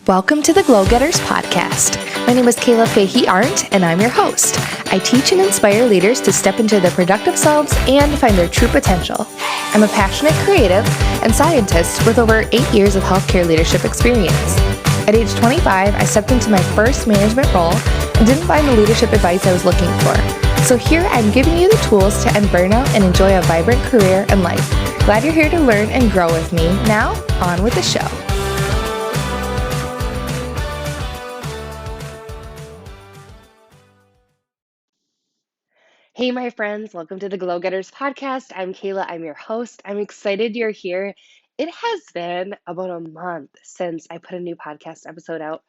Welcome to the Glow Getters podcast. My name is Kayla Fahey-Ahrndt, and I'm your host. I teach and inspire leaders to step into their productive selves and find their true potential. I'm a passionate creative and scientist with over 8 years of healthcare leadership experience. At age 25, I stepped into my first management role and didn't find the leadership advice I was looking for. So here I'm giving you the tools to end burnout and enjoy a vibrant career and life. Glad you're here to learn and grow with me. Now, on with the show. Hey, my friends, welcome to the Glow Getters podcast. I'm Kayla, I'm your host. I'm excited you're here. It has been about a month since I put a new podcast episode out,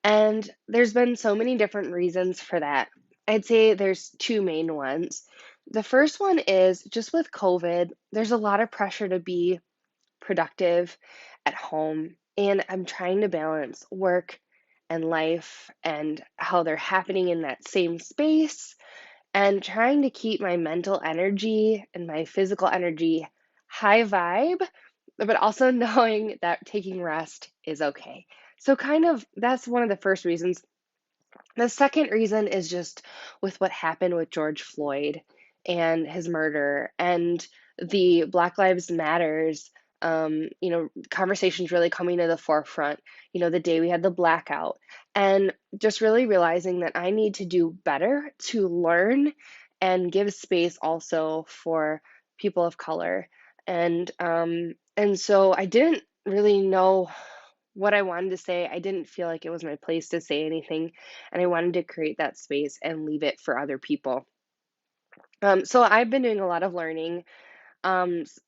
and there's been so many different reasons for that. I'd say there's two main ones. The first one is just with COVID, there's a lot of pressure to be productive at home, and I'm trying to balance work and life and how they're happening in that same space and trying to keep my mental energy and my physical energy high vibe, but also knowing that taking rest is okay. So, kind of, that's one of the first reasons. The second reason is just with what happened with George Floyd and his murder and the Black Lives Matters, conversations really coming to the forefront, the day we had the blackout, and just really realizing that I need to do better to learn and give space also for people of color. And so I didn't really know what I wanted to say. I didn't feel like it was my place to say anything, and I wanted to create that space and leave it for other people. So I've been doing a lot of learning,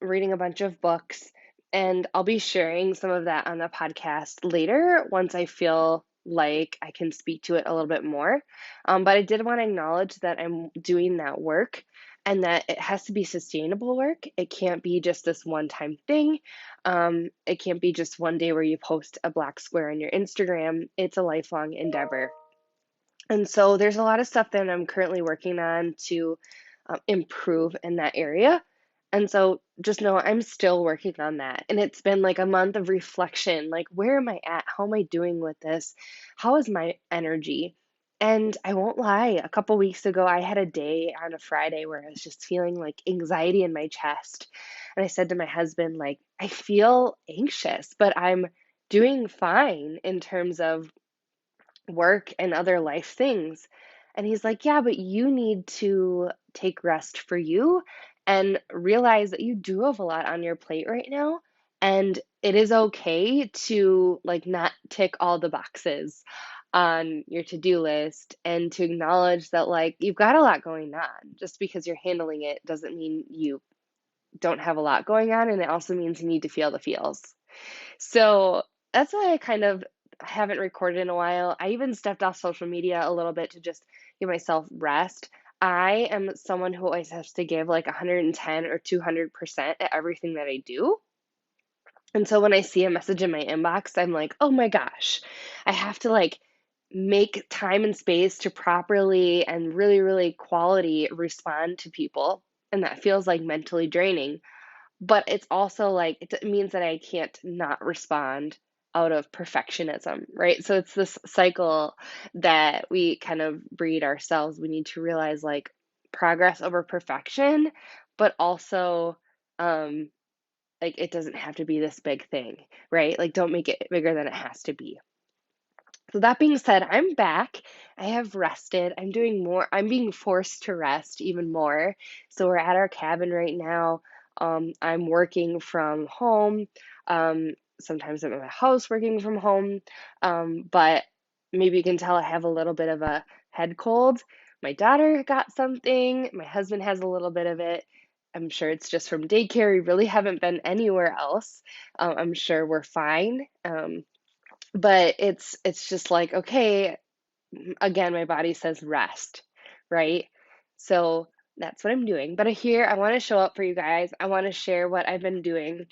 reading a bunch of books, and I'll be sharing some of that on the podcast later once I feel like I can speak to it a little bit more. But I did want to acknowledge that I'm doing that work and that it has to be sustainable work. It can't be just this one time thing. It can't be just one day where you post a black square on your Instagram. It's a lifelong endeavor. And so there's a lot of stuff that I'm currently working on to improve in that area. And so just know I'm still working on that. And it's been like a month of reflection, like, where am I at? How am I doing with this? How is my energy? And I won't lie, a couple weeks ago, I had a day on a Friday where I was just feeling like anxiety in my chest. And I said to my husband, like, I feel anxious, but I'm doing fine in terms of work and other life things. And he's like, yeah, but you need to take rest for you and realize that you do have a lot on your plate right now. And it is okay to like not tick all the boxes on your to-do list and to acknowledge that like you've got a lot going on. Just because you're handling it doesn't mean you don't have a lot going on. And it also means you need to feel the feels. So that's why I kind of haven't recorded in a while. I even stepped off social media a little bit to just give myself rest. I am someone who always has to give like 110 or 200% at everything that I do. And so when I see a message in my inbox, I'm like, oh my gosh, I have to like make time and space to properly and really, really quality respond to people. And that feels like mentally draining. But it's also like, it means that I can't not respond out of perfectionism, right? So it's this cycle that we kind of breed ourselves. We need to realize like progress over perfection, but also um, like it doesn't have to be this big thing, right? Like don't make it bigger than it has to be. So that being said, I'm back. I have rested. I'm doing more. I'm being forced to rest even more. So we're at our cabin right now. I'm working from home. Sometimes I'm at my house working from home. But maybe you can tell I have a little bit of a head cold. My daughter got something. My husband has a little bit of it. I'm sure it's just from daycare. We really haven't been anywhere else. I'm sure we're fine. But it's just like, okay, again, my body says rest, right? So that's what I'm doing. But here, I want to show up for you guys. I want to share what I've been doing,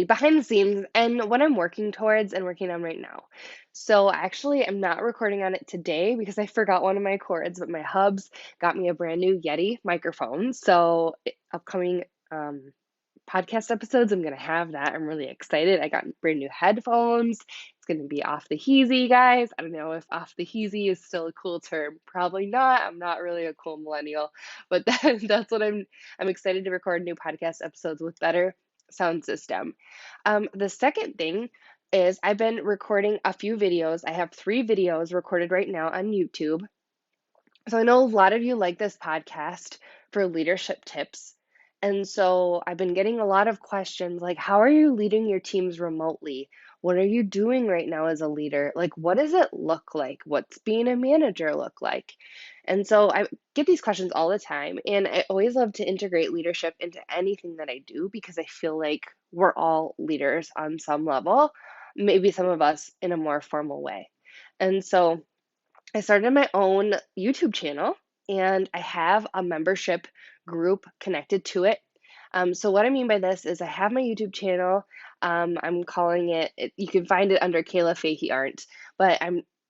behind the scenes and what I'm working towards and working on right now. So actually, I'm not recording on it today because I forgot one of my cords, but my hubs got me a brand new Yeti microphone. So upcoming podcast episodes, I'm going to have that. I'm really excited. I got brand new headphones. It's going to be off the heezy, guys. I don't know if off the heezy is still a cool term. Probably not. I'm not really a cool millennial, but that's what I'm excited to record new podcast episodes with better sound system. The second thing is I've been recording a few videos. I have 3 videos recorded right now on YouTube. So I know a lot of you like this podcast for leadership tips. And so I've been getting a lot of questions like, how are you leading your teams remotely? What are you doing right now as a leader? Like, what does it look like? What's being a manager look like? And so I get these questions all the time. And I always love to integrate leadership into anything that I do because I feel like we're all leaders on some level, maybe some of us in a more formal way. And so I started my own YouTube channel and I have a membership group connected to it. So what I mean by this is I have my YouTube channel. I'm calling you can find it under Kayla Fahey-Ahrndt, but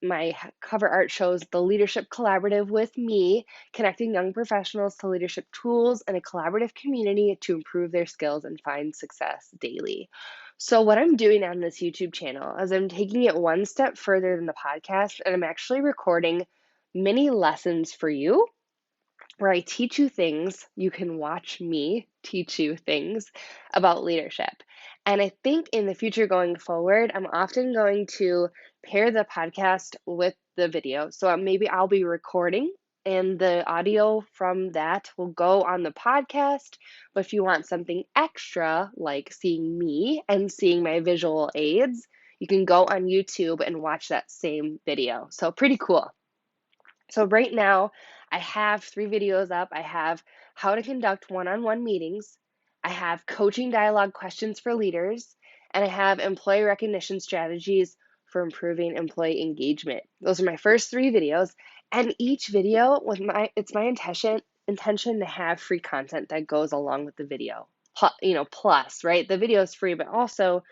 my cover art shows the Leadership Collaborative with me, connecting young professionals to leadership tools and a collaborative community to improve their skills and find success daily. So, what I'm doing on this YouTube channel is I'm taking it one step further than the podcast, and I'm actually recording mini lessons for you where I teach you things. You can watch me teach you things about leadership. And I think in the future going forward, I'm often going to pair the podcast with the video. So maybe I'll be recording and the audio from that will go on the podcast. But if you want something extra, like seeing me and seeing my visual aids, you can go on YouTube and watch that same video. So pretty cool. So right now, I have 3 videos up. I have how to conduct one-on-one meetings. I have coaching dialogue questions for leaders, and I have employee recognition strategies for improving employee engagement. Those are my first 3 videos, and each video it's my intention to have free content that goes along with the video. Plus, right? The video is free, but also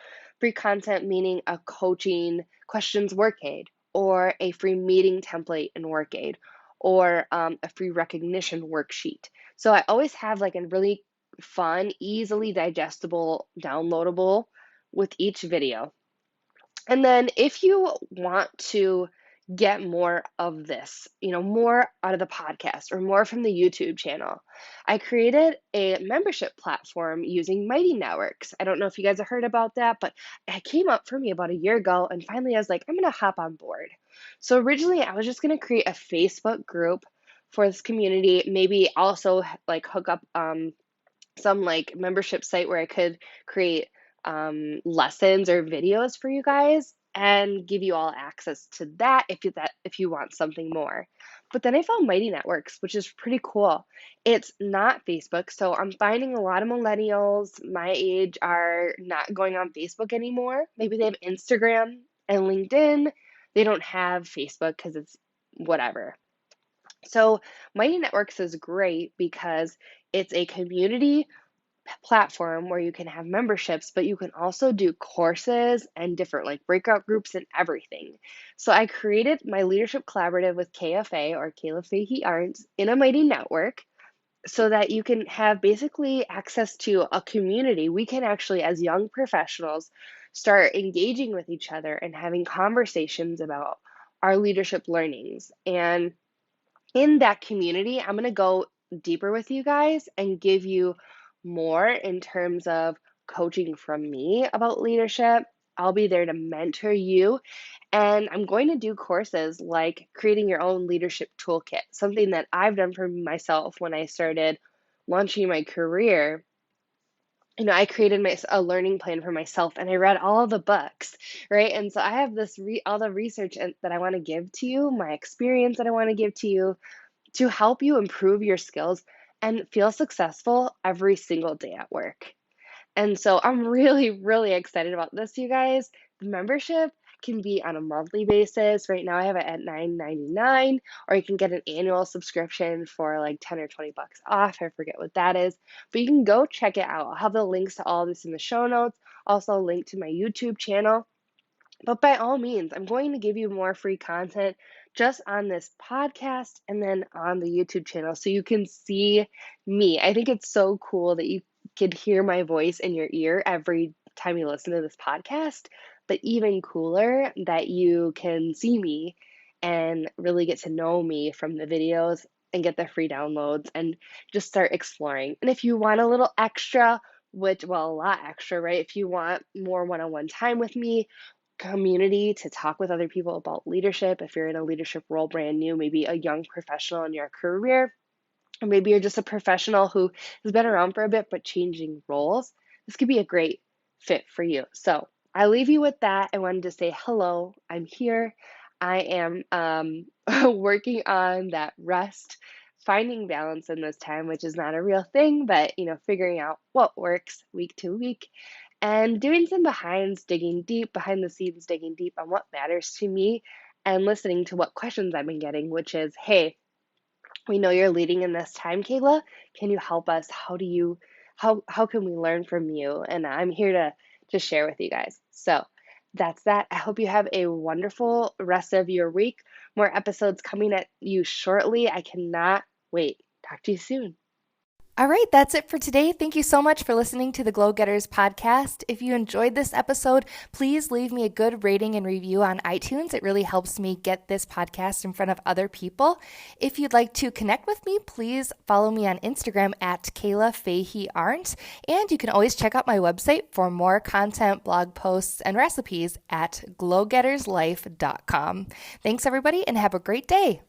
free content meaning a coaching questions work aid or a free meeting template in WorkAid, or a free recognition worksheet. So I always have like a really fun, easily digestible, downloadable with each video. And then if you want to get more of this, more out of the podcast or more from the YouTube channel, I created a membership platform using Mighty Networks. I don't know if you guys have heard about that, but it came up for me about a year ago. And finally, I was like, I'm going to hop on board. So originally, I was just going to create a Facebook group for this community, maybe also like hook up some like membership site where I could create lessons or videos for you guys and give you all access to that if you want something more. But then I found Mighty Networks, which is pretty cool. It's not Facebook, so I'm finding a lot of millennials my age are not going on Facebook anymore. Maybe they have Instagram and LinkedIn. They don't have Facebook because it's whatever. So Mighty Networks is great because it's a community platform where you can have memberships, but you can also do courses and different like breakout groups and everything. So I created my leadership collaborative with KFA or Kayla Fahey-Ahrndt in a Mighty Network so that you can have basically access to a community. We can actually, as young professionals, start engaging with each other and having conversations about our leadership learnings. And in that community, I'm going to go deeper with you guys and give you more in terms of coaching from me about leadership. I'll be there to mentor you. And I'm going to do courses like creating your own leadership toolkit, something that I've done for myself when I started launching my career. I created a learning plan for myself and I read all the books, right? And so I have all the research that I want to give to you, my experience that I want to give to you, to help you improve your skills and feel successful every single day at work. And so I'm really, really excited about this, you guys. The membership can be on a monthly basis. Right now I have it at $9.99, or you can get an annual subscription for like 10 or 20 bucks off. I forget what that is, but you can go check it out. I'll have the links to all this in the show notes. Also a link to my YouTube channel. But by all means, I'm going to give you more free content just on this podcast and then on the YouTube channel so you can see me. I think it's so cool that you could hear my voice in your ear every time you listen to this podcast, but even cooler that you can see me and really get to know me from the videos and get the free downloads and just start exploring. And if you want a little extra, which, well, a lot extra, right? If you want more one on one time with me, community to talk with other people about leadership, if you're in a leadership role brand new, maybe a young professional in your career, or maybe you're just a professional who has been around for a bit but changing roles, this could be a great fit for you. So I leave you with that. I wanted to say hello. I'm here. I am working on that rest, finding balance in this time, which is not a real thing, but figuring out what works week to week and doing some behind the scenes digging deep on what matters to me and listening to what questions I've been getting, which is, hey, we know you're leading in this time, Kayla. Can you help us? How can we learn from you? And I'm here to share with you guys. So that's that. I hope you have a wonderful rest of your week. More episodes coming at you shortly. I cannot wait. Talk to you soon. All right, that's it for today. Thank you so much for listening to the Glow Getters podcast. If you enjoyed this episode, please leave me a good rating and review on iTunes. It really helps me get this podcast in front of other people. If you'd like to connect with me, please follow me on Instagram at Kayla Fahey-Ahrndt. And you can always check out my website for more content, blog posts, and recipes at glowgetterslife.com. Thanks, everybody, and have a great day.